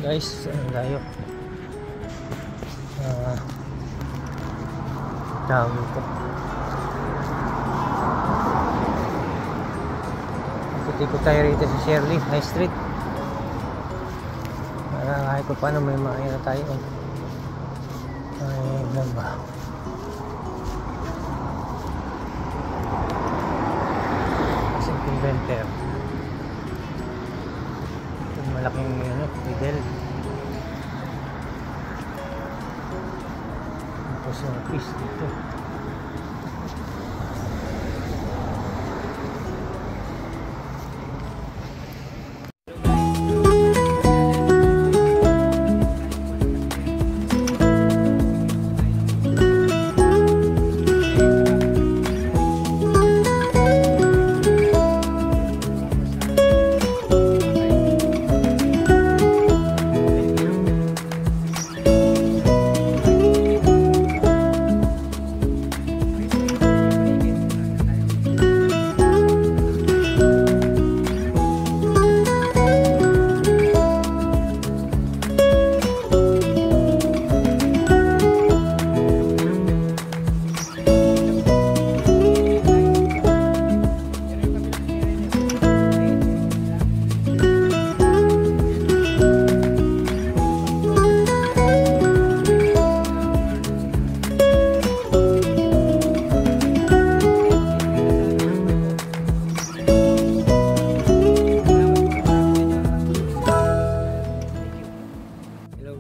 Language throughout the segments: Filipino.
guys, layo. Tawag ito. Ikot tayo rito sa Shirley High Street para kahit pa paano may makaya na tayo. Ay lang ba? Simple Venter. Itong malaking middle. Tapos yung office dito.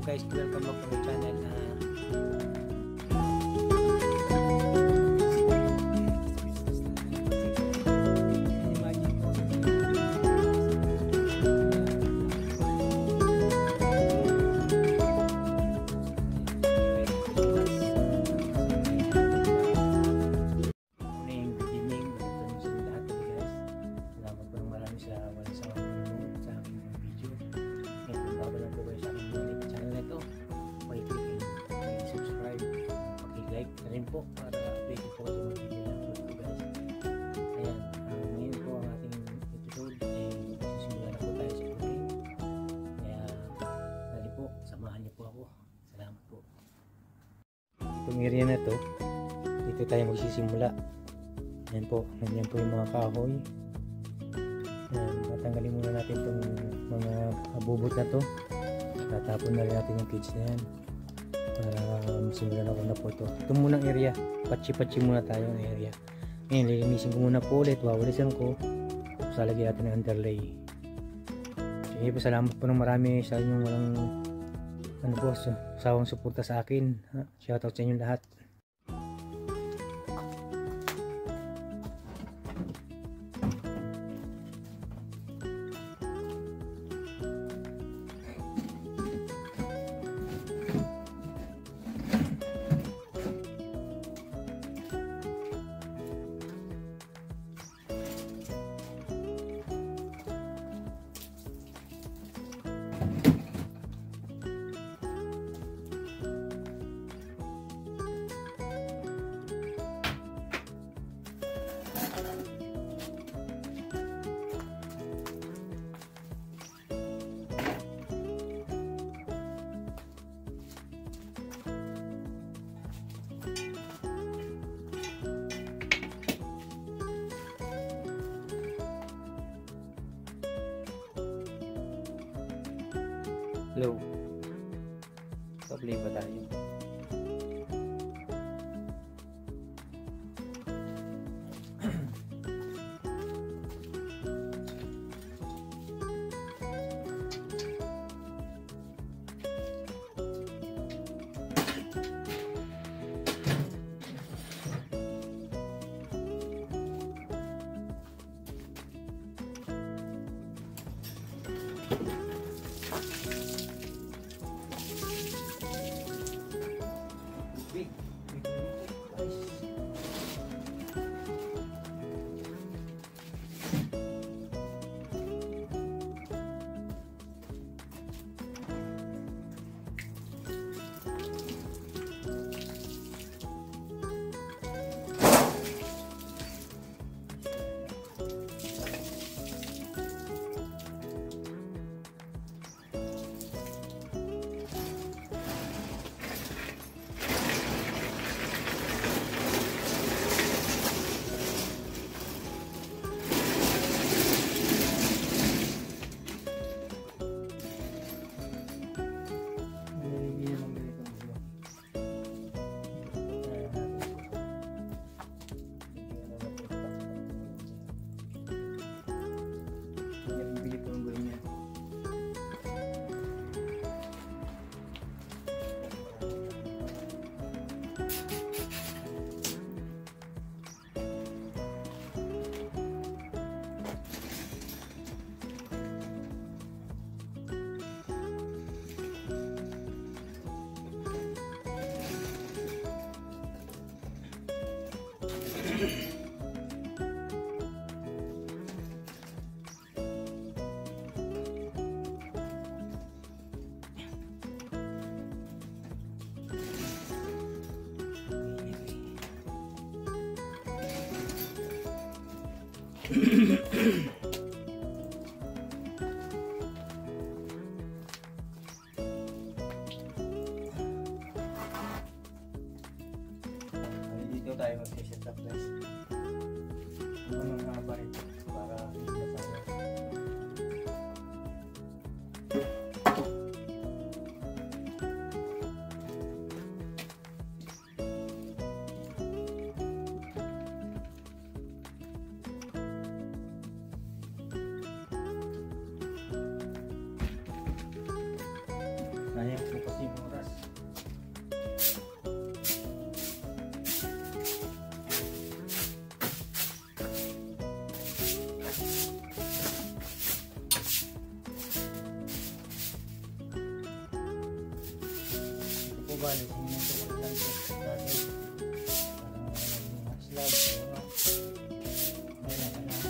Guys, welcome back to my channel. Po para update po sa mga video na po guys. Ayan, ngayon po ang ating episode susimula na po tayo sa cooking. Kaya dali po, samahan niyo po ako. Salamat po. Itong area na to, dito tayo magsisimula. Ayan po, nandiyan po yung mga kahoy. Ayan, matanggalin muna natin itong mga abubot na to. Tatapon na rin natin yung cage na yan para simulan ako na po ito. Ito munang area, patsi-patsi muna tayo ng area. Ngayon, lilinisin ko muna po ulit, wawalisan ko, tapos lalagyan natin ng underlay. Sige po, salamat po ng marami sa inyong walang sawang suporta sa akin. Shoutout sa inyong lahat. Hello. Doble ba tayo? Dito tayo mag-set up guys. Anong haba ito para hindi na tayo. Sayang po kasi yung oras. Bali, sininto ko lang ito dati para walang mga slab wala kailangan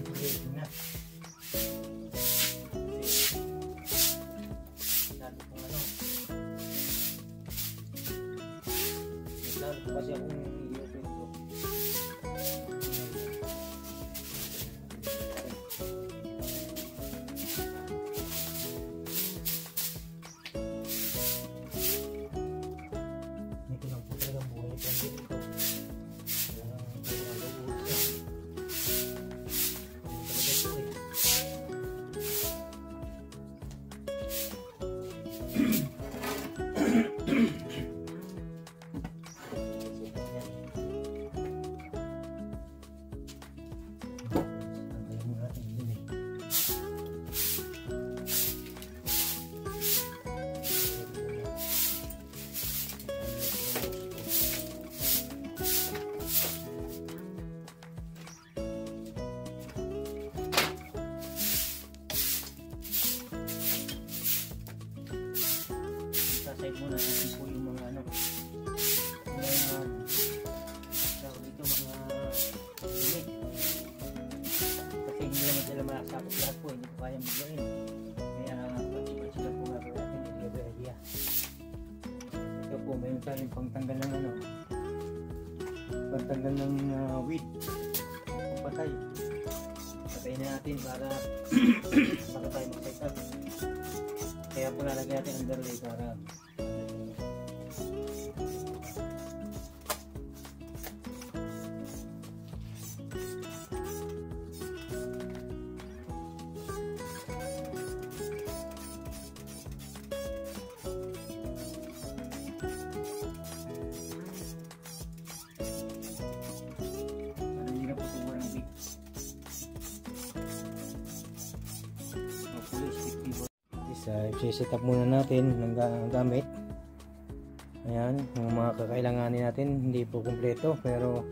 ko dito na dati kung ano slab ko kasi akong i-open ko side muna natin po yung mga ano tawag dito mga limit kasi hindi naman sila masakot lahat po, hindi po kayang biglain kaya pag-ibig sila po nga po natin i-level idea. Ito po mayroon tayong pangtanggal ng ano pangtanggal ng weed patay na natin para tayo mag-set up. Kaya po lalagyan natin underlay para hindi na po sobrang big. I-set up muna natin ng gamit. Ayan, yung mga kakailanganin natin hindi po kumpleto pero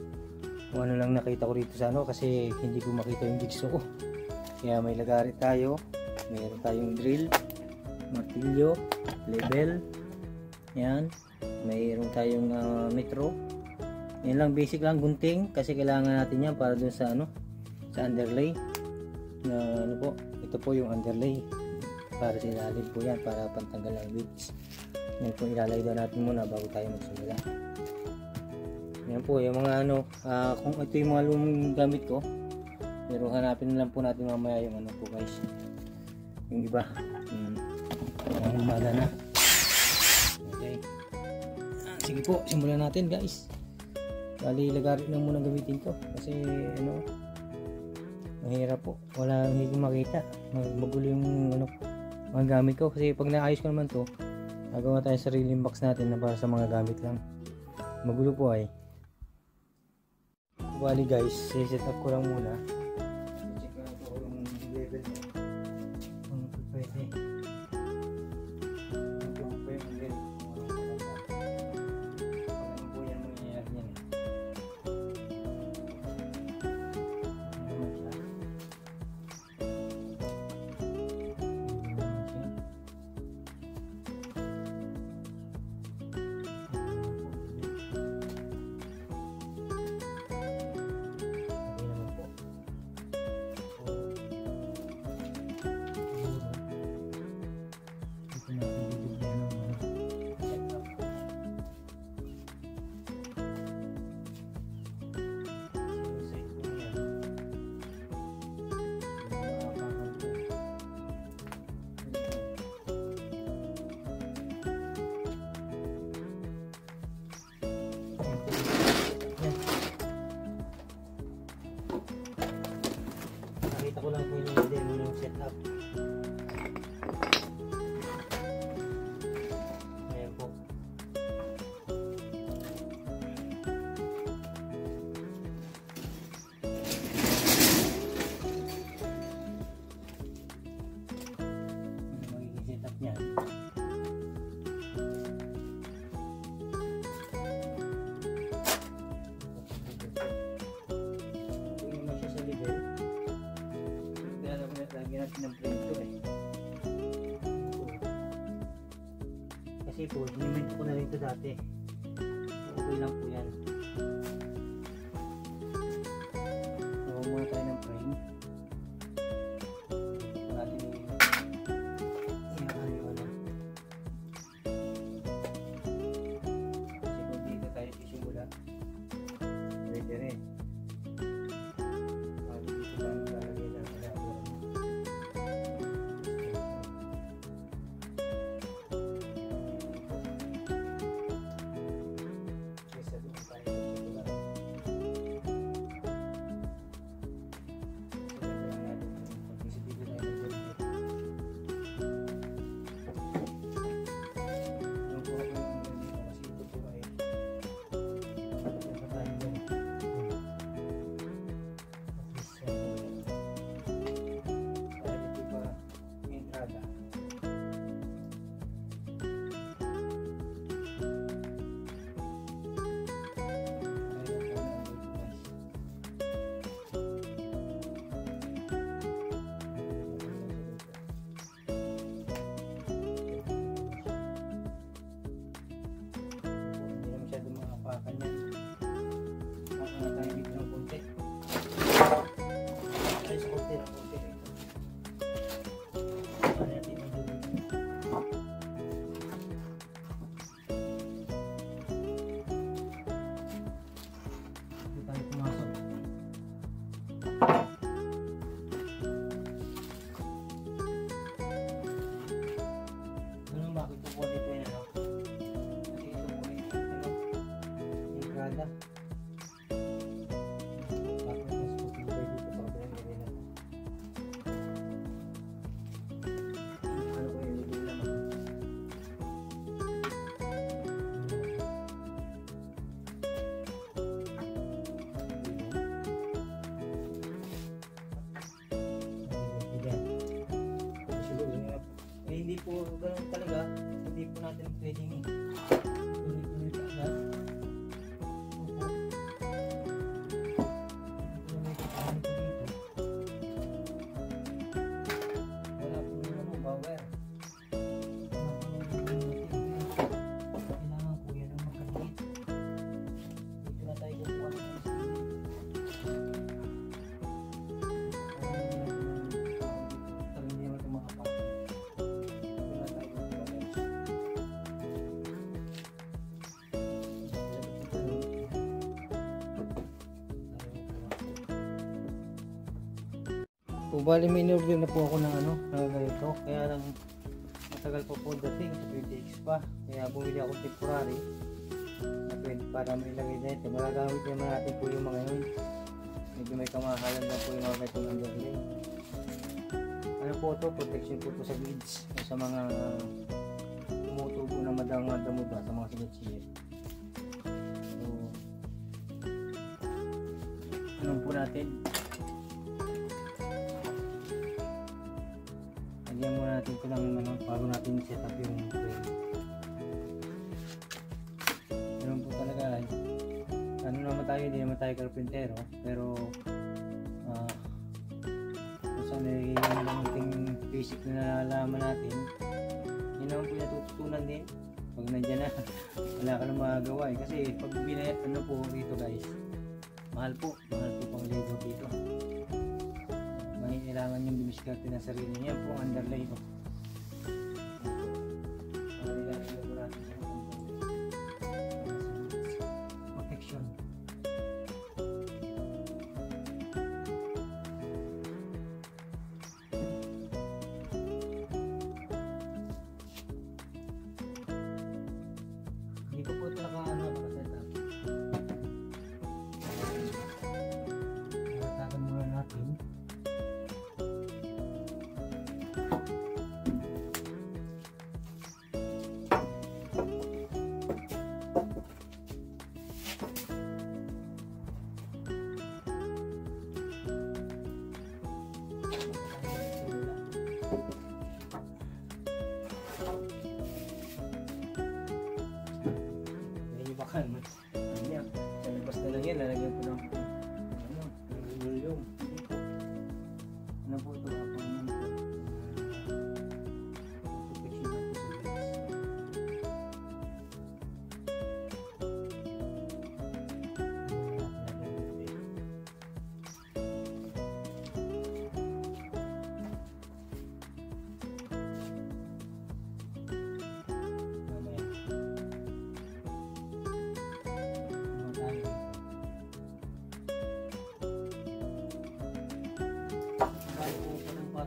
kung ano lang nakita ko dito sa ano kasi hindi ko makita yung jigsaw ko. Kaya may lagari tayo, mayroon tayong drill, martilyo, level, ayan, mayroon tayong metro. Yan lang, basic lang, gunting kasi kailangan natin yan para dun sa ano, sa underlay. Ano po, ito po yung underlay. Para sa ilalim po yan, para pantanggal ng weeds. Yan po ilalagay daw natin muna bago tayo magsimula. Yan po yung mga ano, kung ito yung mga lumang gamit ko, pero hanapin lang po natin mamaya yung ano po guys, yung iba yung humala na. Okay, sige po, simulan natin guys. Bali lagari lang muna gamitin ko kasi ano, mahirap po, hindi ko makita, magulo yung ano mga gamit ko kasi pag naayos ko naman to nagawa tayo sariling box natin na para sa mga gamit lang, magulo po ay. Bali guys, set up ko lang muna, check ko lang po yung level niya kung pwede hanggang po yung level ano po yan mangyayari yan kasi po, inimento ko na rin ito dati. Okay lang po yan. So, muna tayo ng frame. Natin i-ano yung ano. Kasi kung dito tayo sisimula, pwede rin. Dito tayo lalagay ng alaburan. Hindi po ganun talaga, hindi po natin pwedeng tuloy-tuloy ka agad. Wala po naman power. Kailangan po yan ang magkakit. Dito na tayo kukuha ng kung bali may in-order na po ako ng ano, ng ganito, kaya lang matagal pa po dating, 20x pa, kaya bumili ako temporary na pwede para may lagay na ito. Magagamit naman natin po yung mga yun, medyo may kamahalan na po yung mga ganitong underlay. Ano po ito, protection po ito sa weeds o sa mga tumutubo na madamo ba sa mga sigat-sigat. So anong po natin, lagyan muna natin ito ng ano, bago natin set up yung frame. Ganun po talaga, ano naman tayo, hindi naman tayo karpentero, pero kung saan yung ating basic na nalaman natin, yun naman po yung natututunan din pag nandiyan na. Wala ka nang magagawa eh, kasi pag binayat ano po dito guys, mahal po pang labor dito. Kailangan yung dumiskarte na sarili niya po ang underlay ko. Protection. Dito po ito naka-set up. Natagan muna natin. Ano, sa labas na lang yan, lalagyan ko ng yung ano po ito, protection na po sa legs.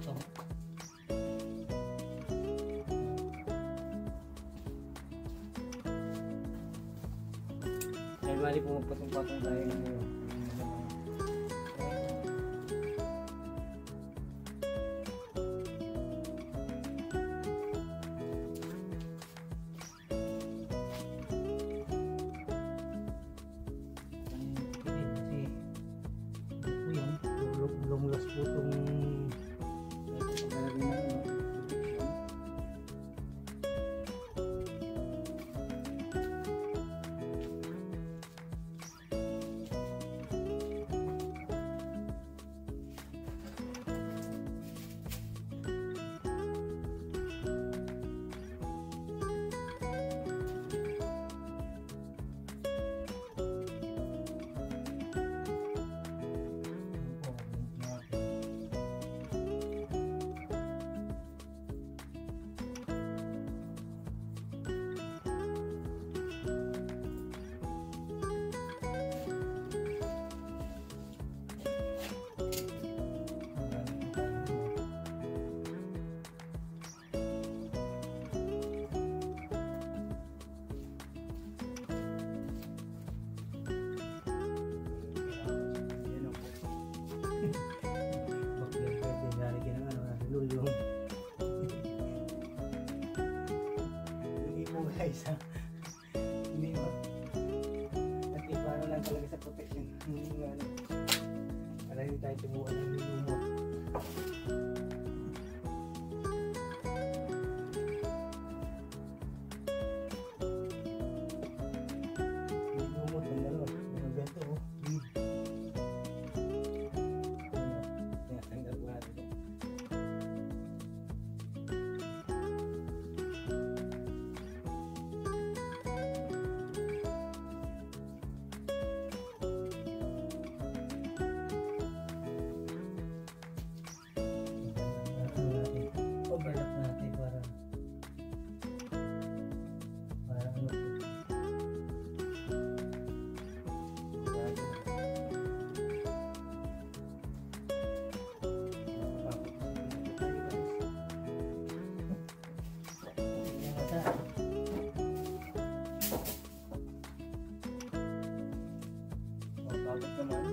to. Ay bali pumapatong-patong tayo ng lumulas po itong paglalagay ng protection. Hindi po guys ha. Hindi mo. At para lang talaga sa protection. Para hindi tayo tumuan ng lumot. Lumot ang dalawa. Yung ganito oh. Tinatanggal ko natin ito. Overlap natin para ano bakit naman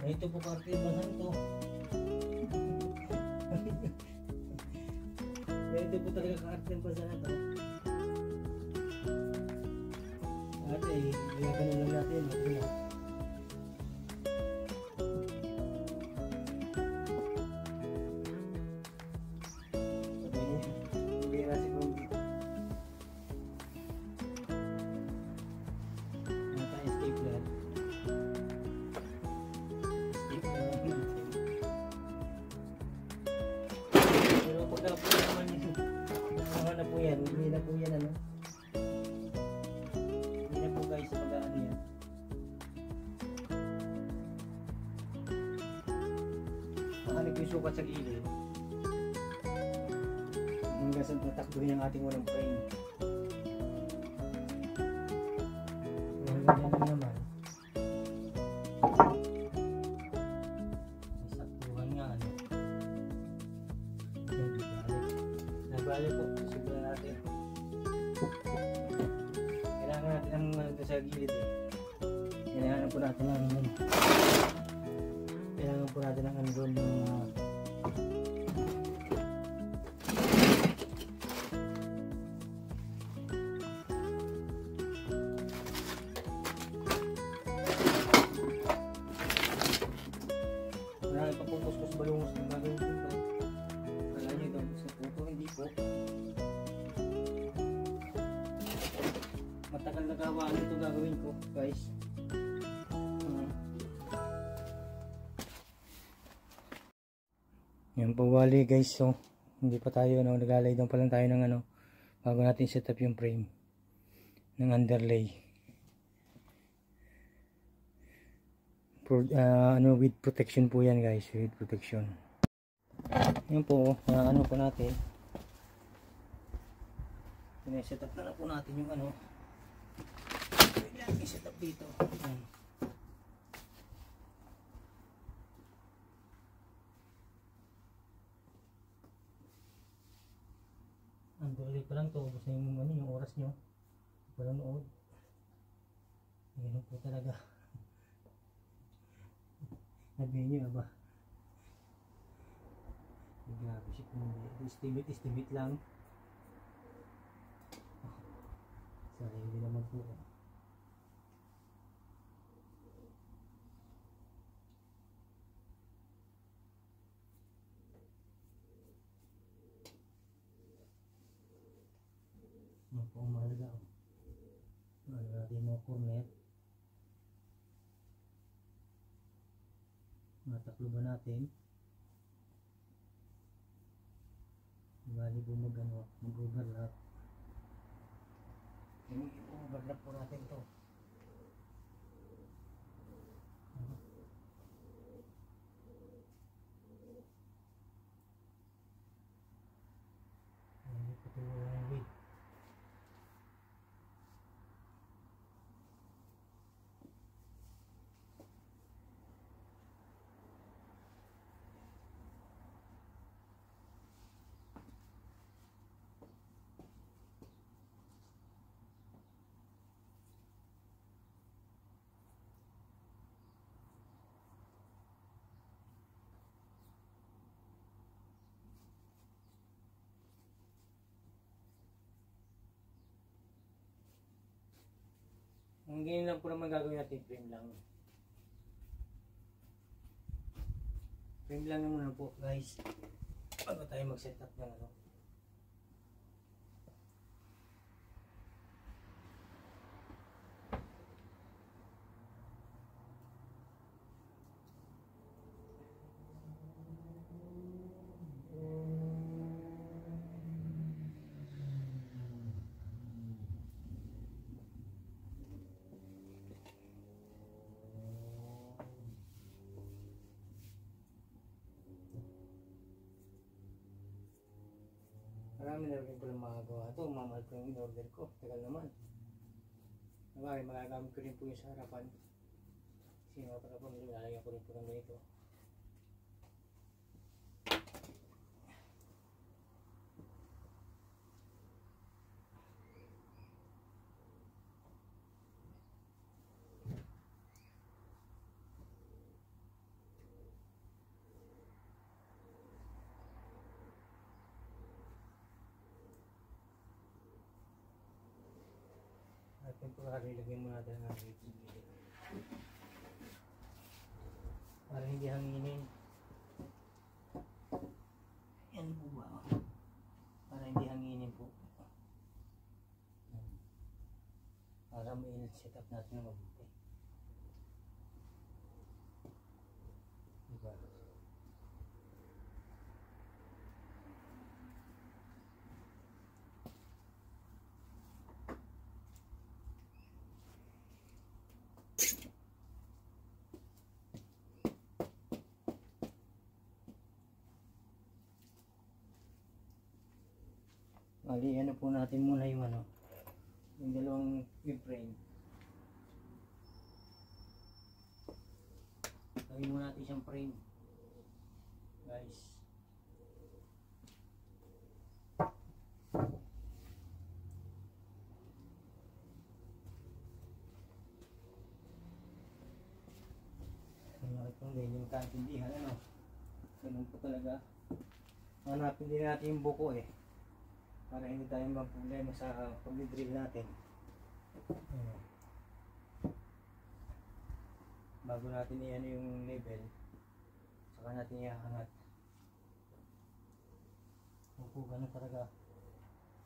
ito po karte basan to. Ito po talaga karte basan na to. Ate, ganun lang natin. Hindi na po yan ano. Hindi na po guys mag-ano yan. Makalig yung sukat sa gilid. Hanggang sa tatakbuhin ang ating walang frame. Hanggang yan naman. Isaktuhan nga ano. Nabali po. Kailangan natin ang sa gilid eh. Kailangan po natin ang doon ng marami pa po kuskus balungos ng gagawin po ito. Kala nyo ito sa puto, hindi po. Matagal na gawain ito gagawin ko guys. Yan po bali guys, so hindi pa tayo nag-alay doon pa lang tayo ng bago natin set up yung frame ng underlay. With protection po yan guys, with protection. Yan po, ano po natin. Sineset up na po natin yung ano. Kailangan i-set up dito. Ayan. Ang dali pa lang to. Basta yung, ano, yung oras nyo. Panonood. Ganun po talaga. Sabihin nyo ba? Grabe siya kung estimate lang. Sorry, hindi naman po. Ano po ang mahalaga? Ano natin mga cornet? Mataklo ba natin? Bali po mag-overlap. I-overlap po natin to. Hindi po ito yung weight. Ang ganyan lang po naman gagawin natin, frame lang. Frame lang muna po guys. Bago tayo mag-set up ng ano. Marami na rin ko lang magagawa ito. Mamahal ko yung in-order ko. Tagal naman. Magagamit ko rin po yung sa harapan. Kasi mga pa nilalagyan ko rin po ng ganito. At temporary, lagyan mo natin ng gilid. Para hindi hanginin. Yan po ba? Para hindi hanginin po. Para may set up natin na mabuti. Diba? Bali, ano po natin muna yung ano, yung dalawang frame. Lagyan muna natin siyang frame. Guys. Ano itong ganyan kaintindihan, ano? Ganun po talaga. Hanapin din natin yung buko eh. Para hindi tayo mag-problema sa pag-drill natin. Bago natin i-ano yung level, saka natin ihahangat. Opo, ganun talaga.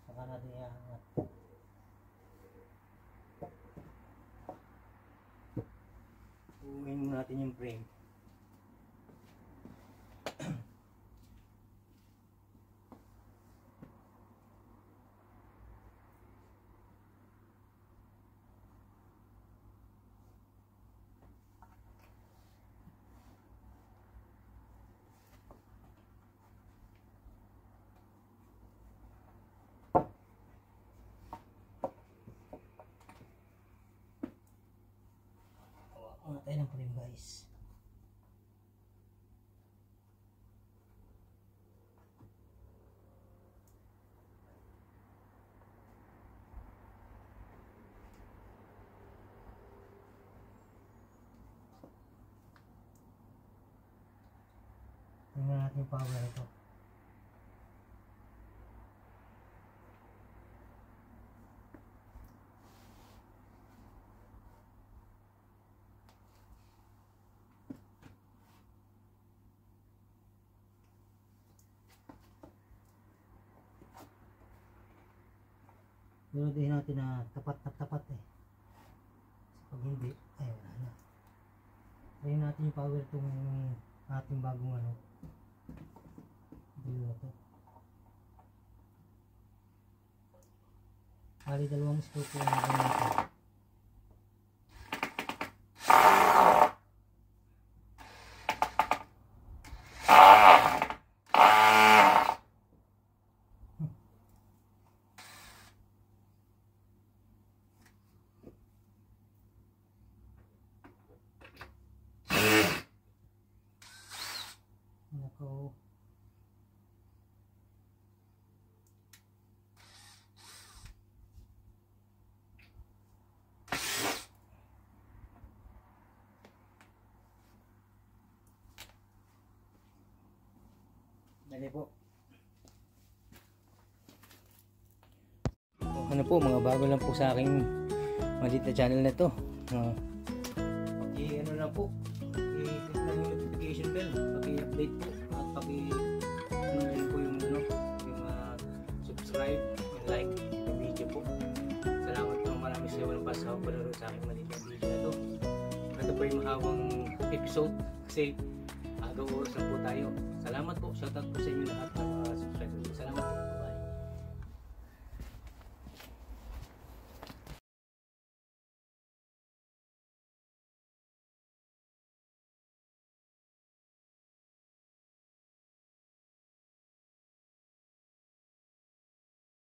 Saka natin ihahangat. Uwiin natin yung frame. Mga tayo ng frame guys. Tingnan natin yung power nito. Durudihin natin na tapat na tapat eh. Kasi pag hindi, ay wala na. Try natin yung power itong ating bagong ano. Dilo na to. Bali dalawang scope yung nagawin natin. Nako. Dali po. Ano po, mga bago lang po sa aking maliit na channel na to. Ano lang po, i-click lang yung notification bell, paki-update po at ano rin po yung subscribe and like yung video po. Salamat po, marami sa walang pasaw palaro sa aking maliit na video na to. Ito po yung mahawang episode kasi agaw oras lang po tayo. Salamat po, shoutout po sa inyo lahat ng mga subscribers. Salamat po.